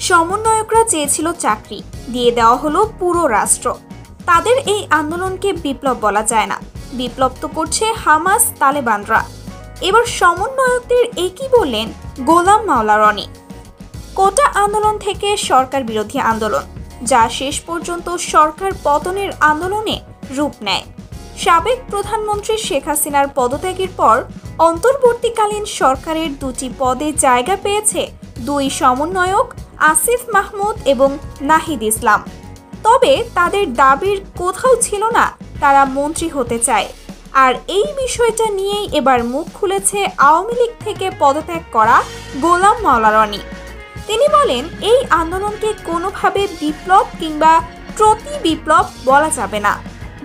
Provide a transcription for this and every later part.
সমন্বয়করা চেয়েছিল চাকরি, দিয়ে দেওয়া হলো পুরো রাষ্ট্র। তাদের এই আন্দোলনকে বিপ্লব বলা যায় না, বিপ্লব তো করছে হামাস তালেবানরা। এবার সমন্বয়কদের একই বললেন গোলাম মাওলা রনি। কোটা আন্দোলন থেকে সরকার বিরোধী আন্দোলন, যা শেষ পর্যন্ত সরকার পতনের আন্দোলনে রূপ নেয়। সাবেক প্রধানমন্ত্রী শেখ হাসিনার পদত্যাগের পর অন্তর্বর্তীকালীন সরকারের দুটি পদে জায়গা পেয়েছে দুই সমন্বয়ক আসিফ মাহমুদ এবং নাহিদ ইসলাম। তবে তাদের দাবির কোথাও ছিল না তারা মন্ত্রী হতে চায়। আর এই বিষয়টা নিয়েই এবার মুখ খুলেছে আওয়ামী লীগ থেকে পদত্যাগ করা গোলাম মাওলা রনি। তিনি বলেন, এই আন্দোলনকে কোনোভাবে বিপ্লব কিংবা প্রতি বিপ্লব বলা যাবে না।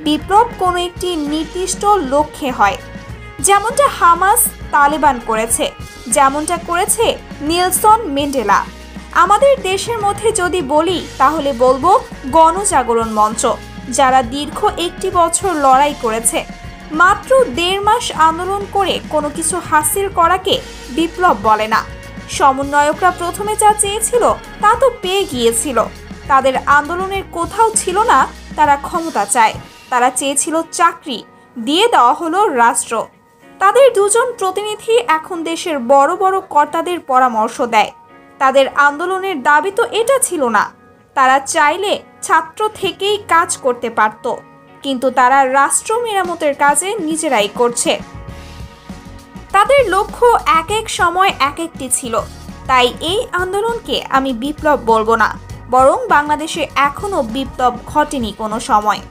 বিপ্লব কোনো একটি নির্দিষ্ট লক্ষ্যে হয়, যেমনটা হামাস তালেবান করেছে, যেমনটা করেছে নেলসন ম্যান্ডেলা। আমাদের দেশের মধ্যে যদি বলি তাহলে বলবো গণজাগরণ মঞ্চ, যারা দীর্ঘ 1 বছর লড়াই করেছে। মাত্র 1.5 মাস আন্দোলন করে কোনো কিছু হাসিল করাকে বিপ্লব বলে না। সমন্বয়করা প্রথমে যা চেয়েছিল তা তো পেয়ে গিয়েছিল। তাদের আন্দোলনের কোথাও ছিল না তারা ক্ষমতা চায়, তারা চেয়েছিল চাকরি, দিয়ে দেওয়া হলো রাষ্ট্র। তাদের দুজন প্রতিনিধি এখন দেশের বড় বড় কর্তাদের পরামর্শ দেয়। তাদের আন্দোলনের দাবি তো এটা ছিল না। তারা চাইলে ছাত্র থেকেই কাজ করতে পারত, কিন্তু তারা রাষ্ট্র মেরামতের কাজে নিজেরাই করছে। তাদের লক্ষ্য এক এক সময় এক একটি ছিল। তাই এই আন্দোলনকে আমি বিপ্লব বলবো না, বরং বাংলাদেশে এখনো বিপ্লব ঘটেনি কোনো সময়।